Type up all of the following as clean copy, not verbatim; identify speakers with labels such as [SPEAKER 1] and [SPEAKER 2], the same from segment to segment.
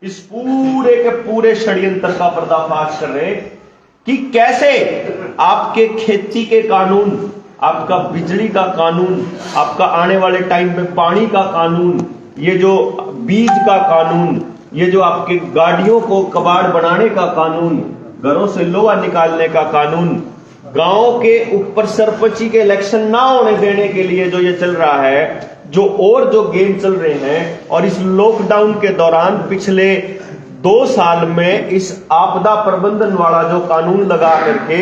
[SPEAKER 1] इस पूरे के पूरे षड्यंत्र का पर्दाफाश कर रहे हैं कि कैसे आपके खेती के कानून, आपका बिजली का कानून, आपका आने वाले टाइम में पानी का कानून, ये जो बीज का कानून, ये जो आपके गाड़ियों को कबाड़ बनाने का कानून, घरों से लोहा निकालने का कानून, गांव के ऊपर सरपंची के इलेक्शन ना होने देने के लिए जो ये चल रहा है, जो गेम चल रहे हैं, और इस लॉकडाउन के दौरान पिछले 2 साल में इस आपदा प्रबंधन वाला जो कानून लगा करके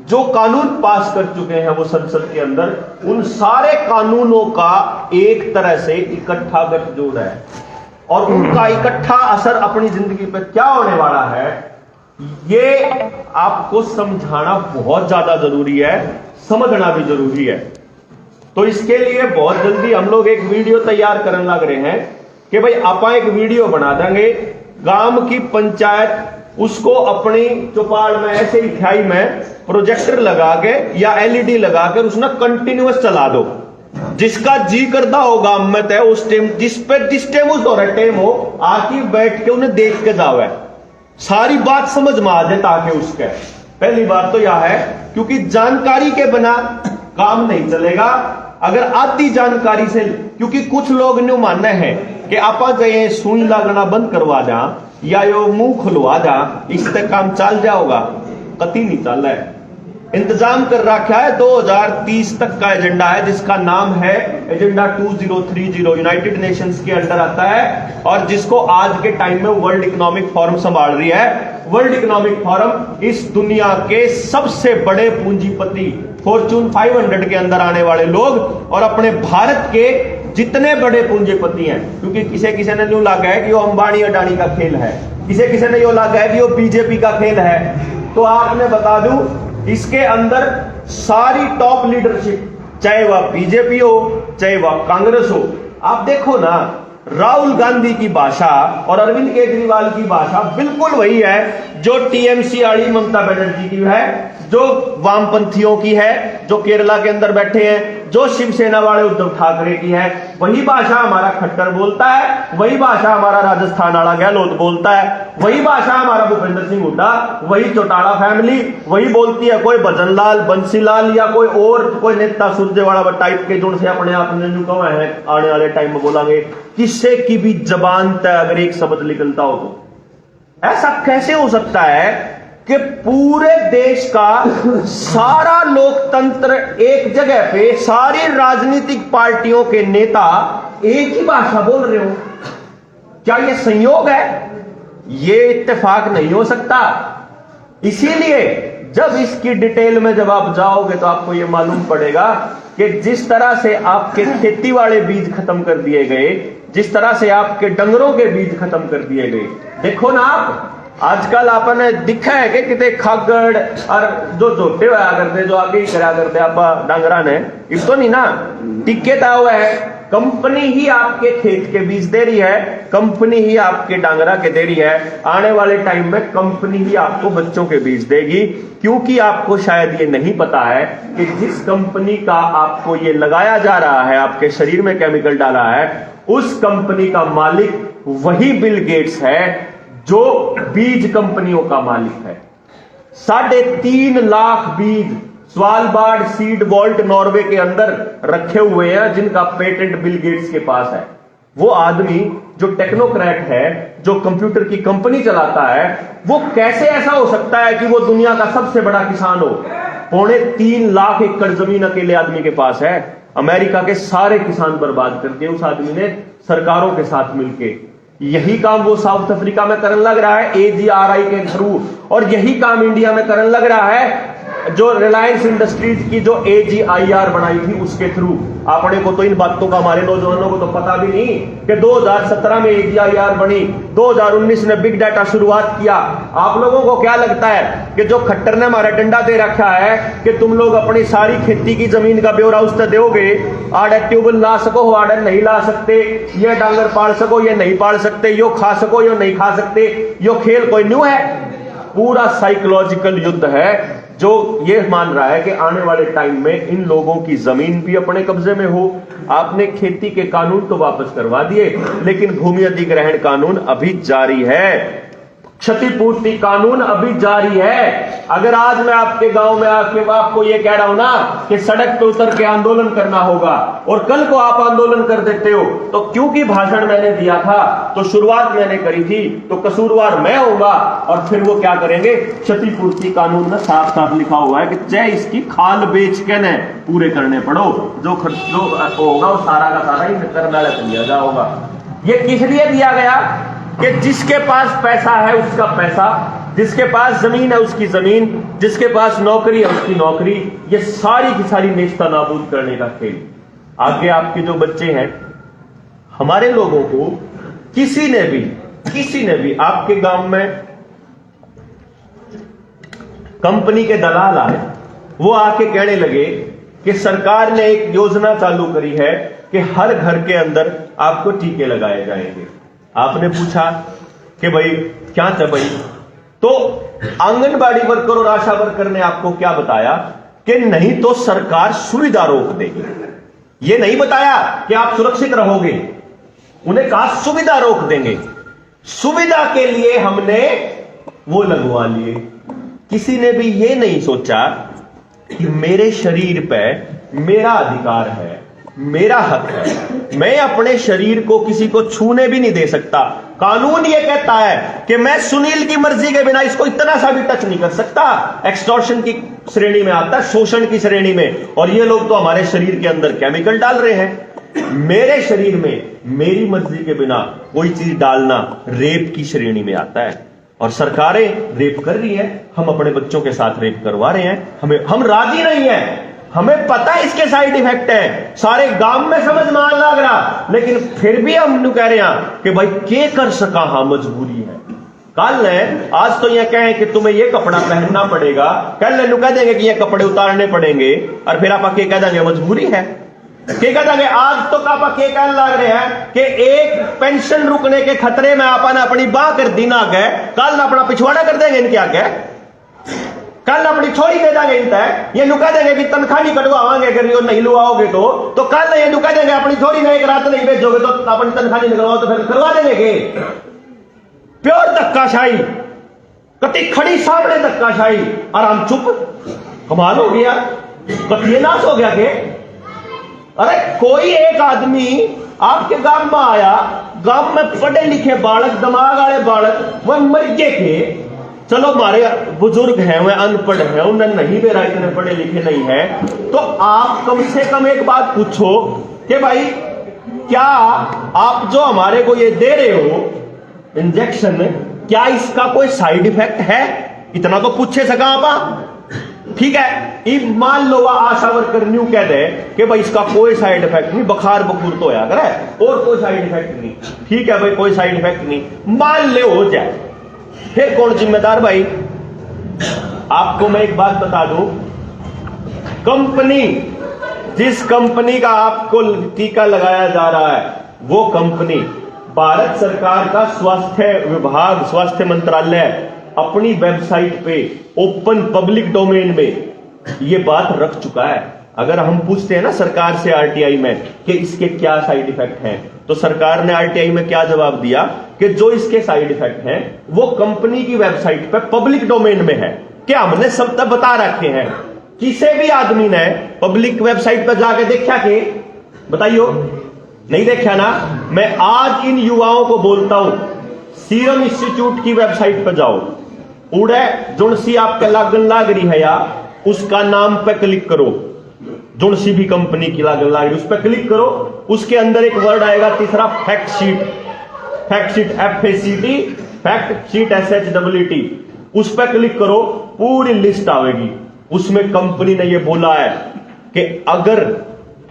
[SPEAKER 1] जो कानून पास कर चुके हैं वो संसद के अंदर, उन सारे कानूनों का एक तरह से इकट्ठा गठजोड़ है और उनका इकट्ठा असर अपनी जिंदगी पर क्या होने वाला है, ये आपको समझाना बहुत ज्यादा जरूरी है, समझना भी जरूरी है। तो इसके लिए बहुत जल्दी हम लोग एक वीडियो तैयार करने लग रहे हैं कि भाई आप एक वीडियो बना देंगे, गांव की पंचायत उसको अपनी चौपाल में ऐसे ही खाई में प्रोजेक्टर लगा के या एलईडी लगा के उसने कंटिन्यूअस चला दो, जिसका जी करता हो गांव में तय उस टाइम जिस टाइम उस दौरा टाइम हो आके बैठ के उन्हें देख के जावे, सारी बात समझ में आ जाए ताकि उसके। पहली बात तो यह है क्योंकि जानकारी के बिना काम नहीं चलेगा। अगर आधी जानकारी से, क्योंकि कुछ लोग न्यू मानना है कि आप गए सुई लगना बंद करवा जा या यो मुंह खुलवा जा, इससे काम चल जाओगा, कतई नहीं चल रहा है। इंतजाम कर रखा है 2030 तक का एजेंडा है जिसका नाम है एजेंडा 2030, यूनाइटेड नेशंस के अंडर आता है और जिसको आज के टाइम में वर्ल्ड इकोनॉमिक फोरम संभाल रही है। वर्ल्ड इकोनॉमिक फोरम इस दुनिया के सबसे बड़े पूंजीपति, फॉर्च्यून 500 के अंदर आने वाले लोग और अपने भारत के जितने बड़े पूंजीपति हैं, क्योंकि किसी ने यूं लगा है कि वो अंबानी अडानी का खेल है, किसी ने यूं लगा है कि वो बीजेपी का खेल है। तो आपने बता दूं इसके अंदर सारी टॉप लीडरशिप, चाहे वह बीजेपी हो चाहे वह कांग्रेस हो, आप देखो ना, राहुल गांधी की भाषा और अरविंद केजरीवाल की भाषा बिल्कुल वही है जो टीएमसी वाली ममता बनर्जी की है, जो वामपंथियों की है, जो केरला के अंदर बैठे हैं, जो शिवसेना वाले उद्धव ठाकरे की है। वही भाषा हमारा खट्टर बोलता है, वही भाषा हमारा राजस्थान वाला गहलोत बोलता है, वही भाषा हमारा भूपेंद्र सिंह हुड्डा, वही चौटाला फैमिली वही बोलती है। कोई भजनलाल, बंसीलाल या कोई नेता सुरजेवाला टाइप के जुड़ से अपने आप ने कहा है आने वाले टाइम में बोलेंगे, किसी की भी जबान तय अगर एक शब्द निकलता हो तो ऐसा कैसे हो सकता है कि पूरे देश का सारा लोकतंत्र एक जगह पे, सारी राजनीतिक पार्टियों के नेता एक ही भाषा बोल रहे हो? क्या ये संयोग है? ये इत्तेफाक नहीं हो सकता। इसीलिए जब इसकी डिटेल में जब आप जाओगे तो आपको ये मालूम पड़ेगा कि जिस तरह से आपके खेती वाले बीज खत्म कर दिए गए, जिस तरह से आपके डंगरों के बीज खत्म कर दिए गए, देखो ना आप आजकल आपने दिखा है कि कितने खागड़ और जो जोटे हुआ करते, जो आगे ही करा करते आप डांगरा ने, इस तो नहीं ना टिके हुआ है। कंपनी ही आपके खेत के बीज दे रही है, कंपनी ही आपके डांगरा के दे रही है। आने वाले टाइम में कंपनी ही आपको बच्चों के बीज देगी, क्योंकि आपको शायद ये नहीं पता है कि जिस कंपनी का आपको ये लगाया जा रहा है, आपके शरीर में केमिकल डाला है, उस कंपनी का मालिक वही बिल गेट्स है जो बीज कंपनियों का मालिक है। 3.5 लाख बीज स्वालबार्ड सीड वॉल्ट नॉर्वे के अंदर रखे हुए हैं जिनका पेटेंट बिल गेट्स के पास है। वो आदमी जो टेक्नोक्रेट है, जो कंप्यूटर की कंपनी चलाता है, वो कैसे ऐसा हो सकता है कि वो दुनिया का सबसे बड़ा किसान हो? 3.25 लाख एकड़ जमीन अकेले आदमी के पास है। अमेरिका के सारे किसान बर्बाद कर दिए उस आदमी ने सरकारों के साथ मिलके। यही काम वो साउथ अफ्रीका में करने लग रहा है AGRI के थ्रू, और यही काम इंडिया में करने लग रहा है जो रिलायंस इंडस्ट्रीज की जो AGIR बनाई थी उसके थ्रू। आपने को तो इन बातों का, हमारे नौजवानों को तो पता भी नहीं कि 2017 में AGIR बनी, 2019 में बिग डाटा शुरुआत किया। आप लोगों को क्या लगता है कि जो खट्टर ने हमारा डंडा दे रखा है कि तुम लोग अपनी सारी खेती की जमीन का ब्यौरा उससे दोगे, आड़े ट्यूबवेल ला सको, आड़े नहीं ला सकते, ये डांगर पाल सको, ये नहीं पाल सकते, यो खा सको, यो नहीं खा सकते, यो खेल कोई न्यू है? पूरा साइकोलॉजिकल युद्ध है जो ये मान रहा है कि आने वाले टाइम में इन लोगों की जमीन भी अपने कब्जे में हो। आपने खेती के कानून तो वापस करवा दिए, लेकिन भूमि अधिग्रहण कानून अभी जारी है, क्षतिपूर्ति कानून अभी जारी है। अगर आज मैं आपके गांव में आपको ये कह रहा हूं ना कि सड़क पे उतर के आंदोलन करना होगा, और कल को आप आंदोलन कर देते हो, तो क्योंकि भाषण मैंने दिया था, तो शुरुआत मैंने करी थी, तो कसूरवार मैं होऊंगा। और फिर वो क्या करेंगे, क्षतिपूर्ति कानून में साफ साफ लिखा हुआ है कि चाहे इसकी खाल बेच के न पूरे करने पड़ो, जो होगा वो सारा का सारा ही करना लिया जाएगा। ये किस लिए दिया गया कि जिसके पास पैसा है उसका पैसा, जिसके पास जमीन है उसकी जमीन, जिसके पास नौकरी है उसकी नौकरी, ये सारी की सारी नेस्ता नाबूद करने का खेल। आगे आपके जो बच्चे हैं, हमारे लोगों को किसी ने भी आपके गांव में कंपनी के दलाल आए, वो आके कहने लगे कि सरकार ने एक योजना चालू करी है कि हर घर के अंदर आपको टीके लगाए जाएंगे। आपने पूछा कि भाई क्या था भाई, तो आंगनबाड़ी वर्कर और आशा वर्कर ने आपको क्या बताया कि नहीं तो सरकार सुविधा रोक देगी। ये नहीं बताया कि आप सुरक्षित रहोगे, उन्हें कहा सुविधा रोक देंगे। सुविधा के लिए हमने वो लगवा लिए। किसी ने भी ये नहीं सोचा कि मेरे शरीर पे मेरा अधिकार है, मेरा हक है, मैं अपने शरीर को किसी को छूने भी नहीं दे सकता। कानून ये कहता है कि मैं सुनील की मर्जी के बिना इसको इतना सा भी टच नहीं कर सकता। एक्सटॉर्शन की श्रेणी में आता है, शोषण की श्रेणी में। और ये लोग तो हमारे शरीर के अंदर केमिकल डाल रहे हैं। मेरे शरीर में मेरी मर्जी के बिना कोई चीज डालना रेप की श्रेणी में आता है। और सरकारें रेप कर रही है, हम अपने बच्चों के साथ रेप करवा रहे हैं, हम राजी नहीं है। हमें पता है इसके साइड इफेक्ट है, सारे गांव में समझ में आ लग रहा, लेकिन फिर भी हम कह रहे हैं कि भाई के कर सका, हाँ मजबूरी है। कल ने आज तो ये कहें कि तुम्हें ये कपड़ा पहनना पड़ेगा, कल ने कह देंगे कि ये कपड़े उतारने पड़ेंगे, और फिर आप कह देंगे मजबूरी है। क्या कह देंगे आज तो आप के कहने लग रहे हैं कि एक पेंशन रुकने के खतरे में आपने अपनी बाह कर दी ना गए, कल अपना पिछवाड़ा कर देंगे इनके आगे, कल अपनी छोरी दे देंगे इनता है, ये लुका देंगे कि तनख्वाह नहीं कटवाओगे, अगर ये नहीं लुआओगे तो कल ये लुका देंगे अपनी छोरी ने एक रात नहीं भेजोगे तो अपनी तनख्वाह नहीं करवाओ तो फिर करवा देंगे। प्योर धक्काशाही, कति खड़ी सामने धक्काशाही, और हम चुप। कमाल हो गया, कतिनाश हो गया के। अरे कोई एक आदमी आपके गांव में आया, गांव में पढ़े लिखे बालक, दिमाग वाले बालक, वह मर्जे के, चलो हमारे बुजुर्ग हैं, वह अनपढ़ हैं, उन्हें नहीं बेरा इतने पढ़े लिखे नहीं है, तो आप कम से कम एक बात पूछो कि भाई क्या आप जो हमारे को ये दे रहे हो इंजेक्शन, क्या इसका कोई साइड इफेक्ट है? इतना तो पूछे सका आप। ठीक है, मान लो आशा वर्कर न्यू कह दे कि भाई इसका कोई साइड इफेक्ट नहीं, बुखार बखूर तो होया करे और कोई साइड इफेक्ट नहीं। ठीक है भाई, कोई साइड इफेक्ट नहीं, मान ले हो जाए, फिर कौन जिम्मेदार भाई? आपको मैं एक बात बता दूं, कंपनी, जिस कंपनी का आपको टीका लगाया जा रहा है, वो कंपनी भारत सरकार का स्वास्थ्य विभाग, स्वास्थ्य मंत्रालय अपनी वेबसाइट पे ओपन पब्लिक डोमेन में ये बात रख चुका है। अगर हम पूछते हैं ना सरकार से आरटीआई में कि इसके क्या साइड इफेक्ट हैं, तो सरकार ने आरटीआई में क्या जवाब दिया कि जो इसके साइड इफेक्ट हैं वो कंपनी की वेबसाइट पे पब्लिक डोमेन में है। क्या हमने सब तक बता रखे हैं? किसी भी आदमी ने पब्लिक वेबसाइट पर जाके देखा कि बताइयो, नहीं देखा ना? मैं आज इन युवाओं को बोलता हूं, सीरम इंस्टीट्यूट की वेबसाइट पर जाओ, उड़े जुड़सी आपके लागन लाग रही है या उसका नाम पे क्लिक करो, जुड़सी भी कंपनी की लागन लाग रही, उस पर क्लिक करो, उसके अंदर एक वर्ड आएगा तीसरा, fact sheet, fact sheet FACT, fact sheet SHEET, उस पर क्लिक करो, पूरी लिस्ट आएगी। उसमें कंपनी ने यह बोला है कि अगर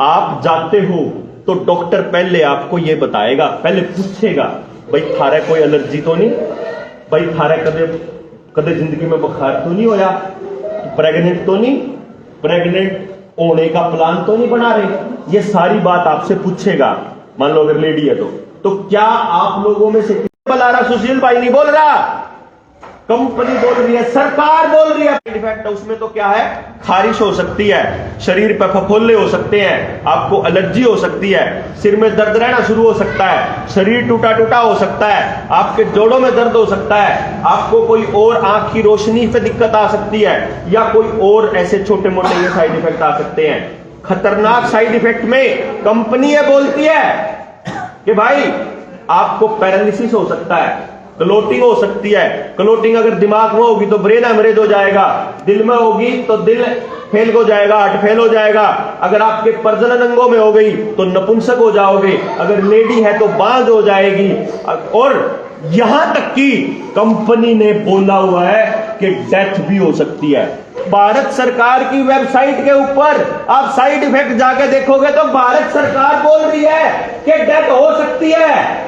[SPEAKER 1] आप जाते हो तो डॉक्टर पहले आपको यह बताएगा, पहले पूछेगा भाई थारे कोई एलर्जी तो नहीं, भाई थारे कदे कदे जिंदगी में बुखार तो नहीं होया, प्रेग्नेंट तो नहीं, प्रेग्नेंट होने का प्लान तो नहीं बना रहे, ये सारी बात आपसे पूछेगा। मान लो अगर लेडी है तो क्या आप लोगों में से बता रहा सुशील भाई नहीं बोल रहा, कंपनी बोल रही है, सरकार बोल रही है। साइड इफेक्ट उसमें तो क्या है, खारिश हो सकती है, शरीर पर फफोले हो सकते हैं, आपको एलर्जी हो सकती है, सिर में दर्द रहना शुरू हो सकता है, शरीर टूटा टूटा हो सकता है, आपके जोड़ों में दर्द हो सकता है, आपको कोई और आंख की रोशनी पे दिक्कत आ सकती है, या कोई और ऐसे छोटे मोटे ये साइड इफेक्ट आ सकते हैं। खतरनाक साइड इफेक्ट में कंपनी ये बोलती है कि भाई आपको पैरालिसिस हो सकता है, क्लोटिंग हो सकती है। क्लोटिंग अगर दिमाग में होगी तो ब्रेन हेमरेज हो जाएगा, दिल में होगी तो दिल फेल हो जाएगा, हार्ट फेल हो जाएगा, अगर आपके प्रजनन अंगों में हो गई तो नपुंसक हो जाओगे, अगर लेडी है तो बांझ हो जाएगी। और यहां तक कि कंपनी ने बोला हुआ है कि डेथ भी हो सकती है। भारत सरकार की वेबसाइट के ऊपर आप साइड इफेक्ट जाके देखोगे तो भारत सरकार बोल रही है कि डेथ हो सकती है।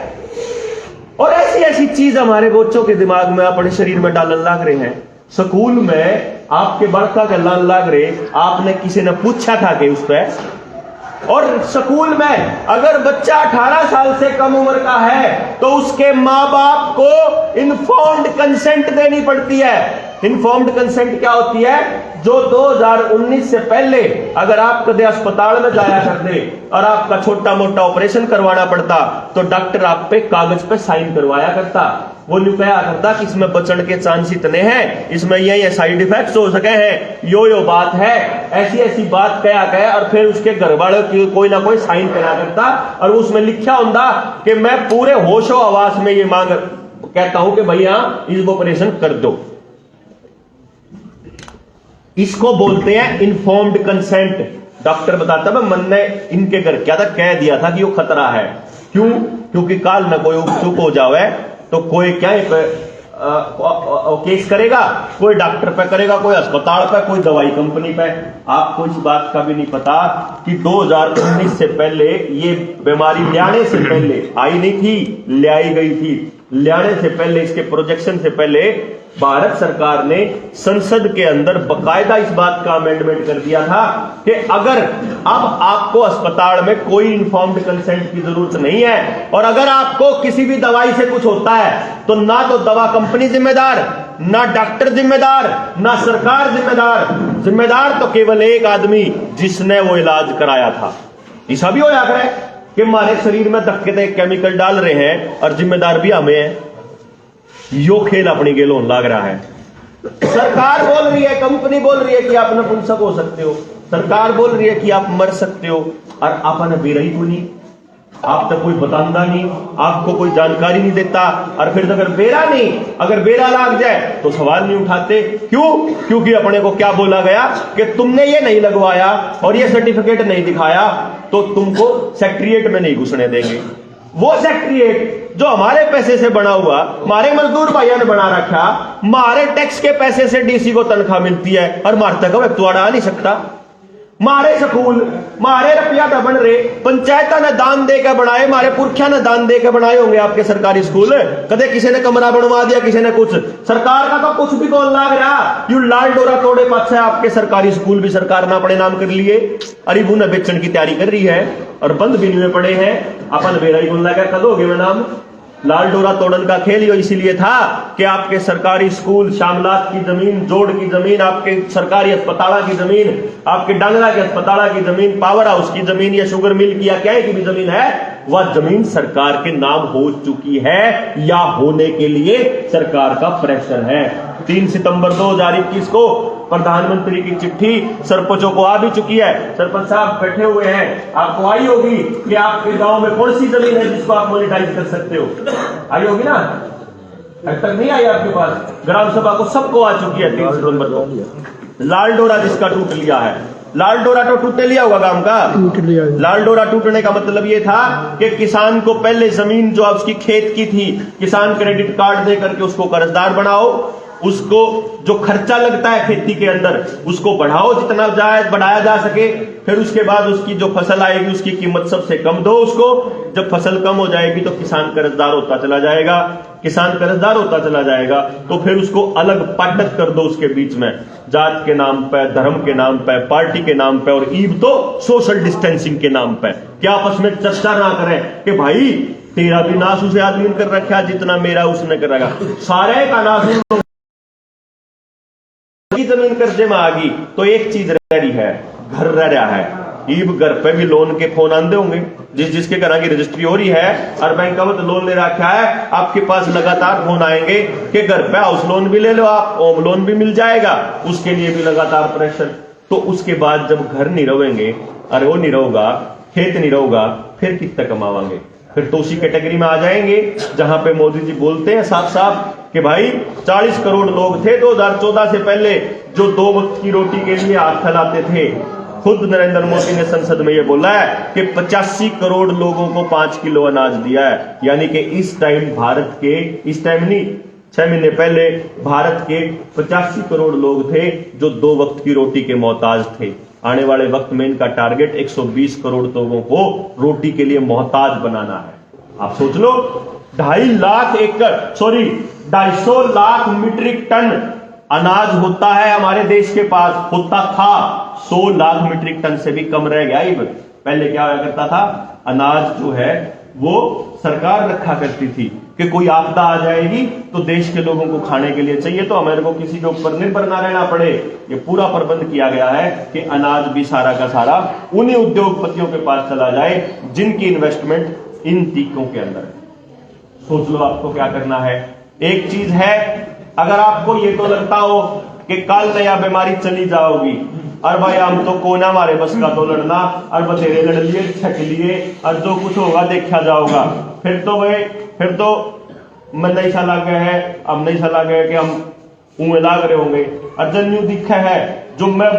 [SPEAKER 1] और ऐसी ऐसी चीज हमारे बच्चों के दिमाग में अपने शरीर में डालने लग रहे हैं। स्कूल में आपके बड़का के लान लग रहे, आपने किसी ने पूछा था कि उस पर? और स्कूल में अगर बच्चा 18 साल से कम उम्र का है तो उसके मां बाप को इन्फॉर्म्ड कंसेंट देनी पड़ती है। इन्फॉर्म्ड कंसेंट क्या होती है? जो 2019 से पहले अगर आप कदे अस्पताल में जाया करते और आपका छोटा मोटा ऑपरेशन करवाना पड़ता तो डॉक्टर आप पे कागज पे साइन करवाया करता। वो न्यू कहा करता कि इसमें बचने के चांस इतने हैं, इसमें ये साइड इफेक्ट्स हो सके हैं, यो बात है, ऐसी ऐसी बात कया गया। और फिर उसके घर वालों की कोई ना कोई साइन करा करता और उसमें लिखा होता कि मैं पूरे होशो आवास में ये मांग कहता हूं कि भैया इस ऑपरेशन कर दो। इसको बोलते हैं इन्फॉर्म्ड कंसेंट। डॉक्टर बताता है मन ने इनके घर क्या था, कह दिया था कि वो खतरा है। क्यों? क्योंकि काल में कोई उपचुप हो जावे तो कोई क्या केस करेगा, कोई डॉक्टर पे करेगा, कोई अस्पताल पे, कोई दवाई कंपनी पे। आपको इस बात का भी नहीं पता कि 2019 से पहले ये बीमारी लाने से पहले आई नहीं थी, लाई गई थी। लाने से पहले, इसके प्रोजेक्शन से पहले भारत सरकार ने संसद के अंदर बकायदा इस बात का अमेंडमेंट कर दिया था कि अगर अब आपको अस्पताल में कोई इन्फॉर्म्ड कंसेंट की जरूरत नहीं है और अगर आपको किसी भी दवाई से कुछ होता है तो ना तो दवा कंपनी जिम्मेदार, ना डॉक्टर जिम्मेदार, ना सरकार जिम्मेदार। जिम्मेदार तो केवल एक आदमी जिसने वो इलाज कराया था। ऐसा भी हो जाता है कि हमारे शरीर में धक्के केमिकल डाल रहे हैं और जिम्मेदार भी हमें है। यो खेल अपनी गेल होने लग रहा है। सरकार बोल रही है, कंपनी बोल रही है कि आप नपुंसक हो सकते हो, सरकार बोल रही है कि आप मर सकते हो, और आपने बेरही को नहीं, आप तो कोई बतांदा नहीं, आपको कोई जानकारी नहीं देता। और फिर अगर बेरा नहीं, अगर बेरा लाग जाए तो सवाल नहीं उठाते। क्यों? क्योंकि अपने को क्या बोला गया कि तुमने ये नहीं लगवाया और ये सर्टिफिकेट नहीं दिखाया तो तुमको सेक्रेटरीएट में नहीं घुसने देंगे। वो सेक्रेटरीएट जो हमारे पैसे से बना हुआ, हमारे मजदूर भाइयों ने बना रखा, हमारे टैक्स के पैसे से डीसी को तनख्वाह मिलती है और मारता का व्यक्ति आ नहीं सकता। मारे स्कूल, मारे रुपया तो बन रहे, पंचायत ने दान देकर बनाए, मारे पुरखिया ने दान देकर बनाए होंगे आपके सरकारी स्कूल। कदे किसी ने कमरा बनवा दिया, किसी ने कुछ। सरकार का तो कुछ भी कौन लाग रहा। यू लाल डोरा तोड़े पास है आपके सरकारी स्कूल भी सरकार ने अपने नाम कर लिए। अरीबू ने बेचने की तैयारी कर रही है और बंद भी नहीं पड़े हैं। अपन बेराई बोल लगा कद हो गए मैं नाम। लाल डोरा तोड़न का खेल यो इसीलिए था कि आपके सरकारी स्कूल, शामलात की जमीन, जोड़ की जमीन, आपके सरकारी अस्पताल की जमीन, आपके डांगरा के अस्पताल की जमीन, पावर हाउस की जमीन या शुगर मिल की या क्या की भी जमीन है, वह जमीन सरकार के नाम हो चुकी है या होने के लिए सरकार का प्रेशर है। 3 सितंबर 2021 को प्रधानमंत्री की चिट्ठी सरपंचों को आ भी चुकी है। सरपंच साहब बैठे हुए हैं, आपको आई होगी कि आपके गांव में कौन सी जमीन है जिसको आप मोनेटाइज कर सकते हो। आई होगी ना? अभी तक नहीं आई आपके पास। ग्राम सभा को सबको आ चुकी है 3 सितंबर को। लाल डोरा जिसका टूट लिया है, लाल डोरा तो टूटने लिया होगा गांव का। लाल डोरा टूटने का मतलब ये था कि किसान को पहले जमीन जो उसकी खेत की थी, किसान क्रेडिट कार्ड दे करके उसको कर्जदार बनाओ, उसको जो खर्चा लगता है खेती के अंदर उसको बढ़ाओ जितना बढ़ाया जा सके। फिर उसके बाद उसकी जो फसल आएगी उसकी कीमत सबसे कम दो उसको। जब फसल कम हो जाएगी तो किसान कर्जदार होता चला जाएगा। किसान कर्जदार होता चला जाएगा तो फिर उसको अलग पाटक कर दो उसके बीच में, जात के नाम पे, धर्म के नाम पे, पार्टी के नाम पे, और ईब तो सोशल डिस्टेंसिंग के नाम पे। क्या आपस में चर्चा ना करें कि भाई तेरा भी नाश उसे आदमी कर रखा जितना मेरा उसने कर रखा, सारे का नाश जमीन कर्जे में आ गई तो एक चीज रह रही है, घर रह रहा है। ईब घर पे भी लोन के फोन आंदे होंगे, जिसके घर की रजिस्ट्री हो रही है और बैंक में तो लोन ले रखा है, आपके पास लगातार फोन आएंगे कि घर पे हाउस लोन भी ले लो आप, होम लोन भी मिल जाएगा, उसके लिए भी लगातार प्रेशर। तो उसके बाद जब घर नहीं रहेंगे, अरे वो नहीं रहेगा, खेत नहीं रहेगा, फिर कितना कमावांगे? फिर तो उसी कैटेगरी में आ जाएंगे जहां पे मोदी जी बोलते हैं साफ साफ कि भाई 40 करोड़ लोग थे 2014 से पहले जो 2 वक्त की रोटी के लिए हाथ फैलाते थे। खुद नरेंद्र मोदी ने संसद में यह बोला है कि 85 करोड़ लोगों को 5 किलो अनाज दिया है। यानी कि इस टाइम भारत के, इस टाइम नहीं 6 महीने पहले भारत के 85 करोड़ लोग थे जो 2 वक्त की रोटी के मोहताज थे। आने वाले वक्त में इनका टारगेट 120 करोड़ लोगों को रोटी के लिए मोहताज बनाना है। आप सोच लो, 250 लाख मीट्रिक टन अनाज होता है हमारे देश के पास, होता था 100 लाख मीट्रिक टन से भी कम रह गया। पहले क्या हुआ करता था, अनाज जो है वो सरकार रखा करती थी कि कोई आपदा आ जाएगी तो देश के लोगों को खाने के लिए चाहिए, तो हमारे को किसी के ऊपर निर्भर ना रहना पड़े। ये पूरा प्रबंध किया गया है कि अनाज भी सारा का सारा उन्हीं उद्योगपतियों के पास चला जाए जिनकी इन्वेस्टमेंट इन टीकों के अंदर है। सोच लो आपको क्या करना है। एक चीज है, अगर आपको ये तो लगता हो कि कल नया बीमारी चली जाओगी और भाई हम तो कोना हमारे बस का तो लड़ना, और बतेरे लड़ लिए, छक लिए, और जो कुछ होगा देखा जाओगा, फिर तो मन नहीं सा लग गया है, अब नहीं सा लग गया कि हम उंगे लाग रहे होंगे। और जन्यू दिखा है जो मैं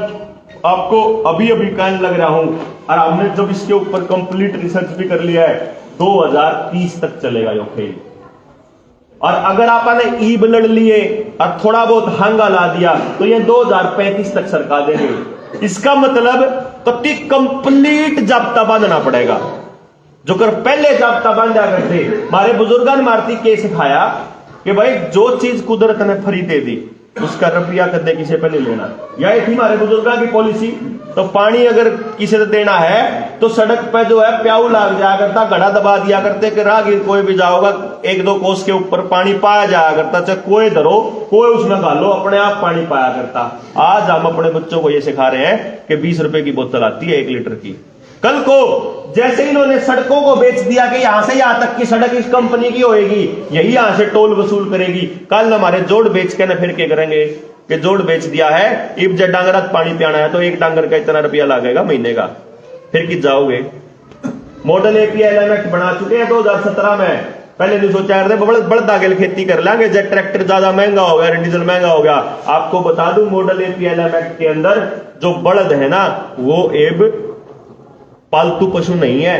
[SPEAKER 1] आपको अभी कहने लग रहा हूं, और हमने जब इसके ऊपर कंप्लीट रिसर्च भी कर लिया है, 2030 तक चलेगा यो खेल। और अगर आपने ईब लड़ लिए और थोड़ा बहुत हंगा ला दिया तो ये 2035 तक सरका देंगे। इसका मतलब कति कंप्लीट जाब्ता बांधना पड़ेगा। जो कर पहले जाब्ता बांधा करते, हमारे बुजुर्गों ने मारती के सिखाया कि भाई जो चीज कुदरत ने फ्री दे दी उसका रुपया कदे किसी पे नहीं लेना। यही थी हमारे बुजुर्गों की पॉलिसी। तो पानी अगर किसी से देना है तो सड़क पे जो है प्याऊ लाग जाया करता, घड़ा दबा दिया करते कि राहगीर कोई भी जाओगा 1-2 कोस के ऊपर पानी पाया जाया करता, चाहे कोई धरो कोई उसमें घालो, अपने आप पानी पाया करता। आज हम अपने बच्चों को ये सिखा रहे हैं कि 20 रुपए की बोतल आती है 1 लीटर की। कल को जैसे इन्होंने सड़कों को बेच दिया कि यहां से यहां तक की सड़क इस कंपनी की होएगी, यही यहां से टोल वसूल करेगी, कल हमारे जोड़ बेच के ना फिर क्या करेंगे कि जोड़ बेच दिया है, इब जब डांगरात पानी पियाना है तो 1 डांगर का इतना रुपया लगेगा महीने का, फिर कि जाओगे। मॉडल APLMX बना चुके हैं 2017 में। पहले नहीं सोचा करते बड़द आगे खेती कर लेंगे, जब ट्रैक्टर ज्यादा महंगा हो गया, डीजल महंगा हो गया। आपको बता दूं मॉडल APLMX के अंदर जो बड़द है ना, वो एब पालतू पशु नहीं है,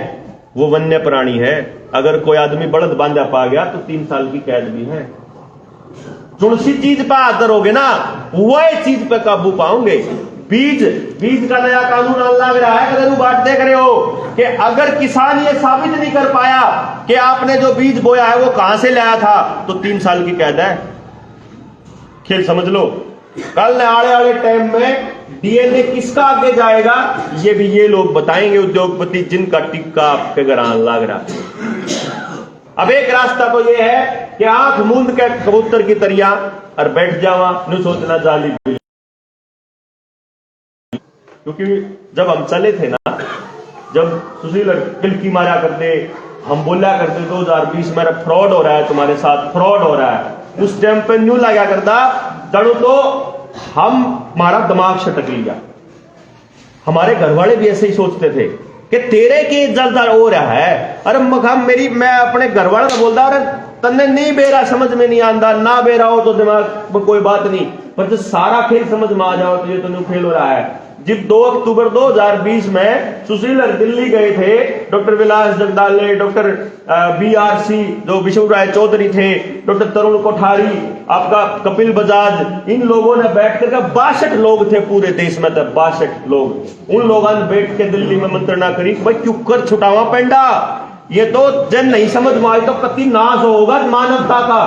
[SPEAKER 1] वो वन्य प्राणी है। अगर कोई आदमी बड़द बांधा पा गया तो 3 साल की कैद भी है। जो सी चीज पे हाथ धरोगे ना वही चीज पे काबू पाओगे। बीज का नया कानून आने लग रहा है। अगर बात देख रहे हो कि अगर किसान ये साबित नहीं कर पाया कि आपने जो बीज बोया है वो कहां से लाया था तो 3 साल की कैद है। खेल समझ लो। कल आने वाले टाइम में DNA किसका आगे जाएगा ये भी ये लोग बताएंगे, उद्योगपति जिनका टिक्का आपके घर आने लग रहा है। अब एक रास्ता तो ये है कि आंख मूंद के कबूतर की तरिया और बैठ जावा, न सोचना जाली। क्योंकि जब हम चले थे ना, जब सुशील किलकी मारा करते, हम बोला करते 2020 मेरा फ्रॉड हो रहा है, तुम्हारे साथ फ्रॉड हो रहा है, उस टाइम पे न्यू लगा करता दड़ो तो हमारा दिमाग छटक लिया। हमारे घर वाले भी ऐसे ही सोचते थे कि तेरे के जलदार हो रहा है। अरे मैं अपने घर वाले को बोलता, अरे तन्ने नहीं बेरा समझ में नहीं आंदा, ना बेरा हो तो दिमाग में कोई बात नहीं, पर जब सारा खेल समझ में आ जाओ तो ये तो न्यू खेल हो रहा है। जब 2 अक्टूबर 2020 में सुशील दिल्ली गए थे, डॉक्टर विलास जगदाले, डॉक्टर BRC जो विशु राय चौधरी थे, डॉक्टर तरुण कोठारी, आपका कपिल बजाज, इन लोगों ने बैठ कर 62 लोग थे पूरे देश में, तब 62 लोग, उन लोगों ने बैठ के दिल्ली में मंत्रणा करी भाई क्यों कर छुटावा पेंडा, ये तो जन नहीं समझ में आई तो कति नाश होगा मानवता का।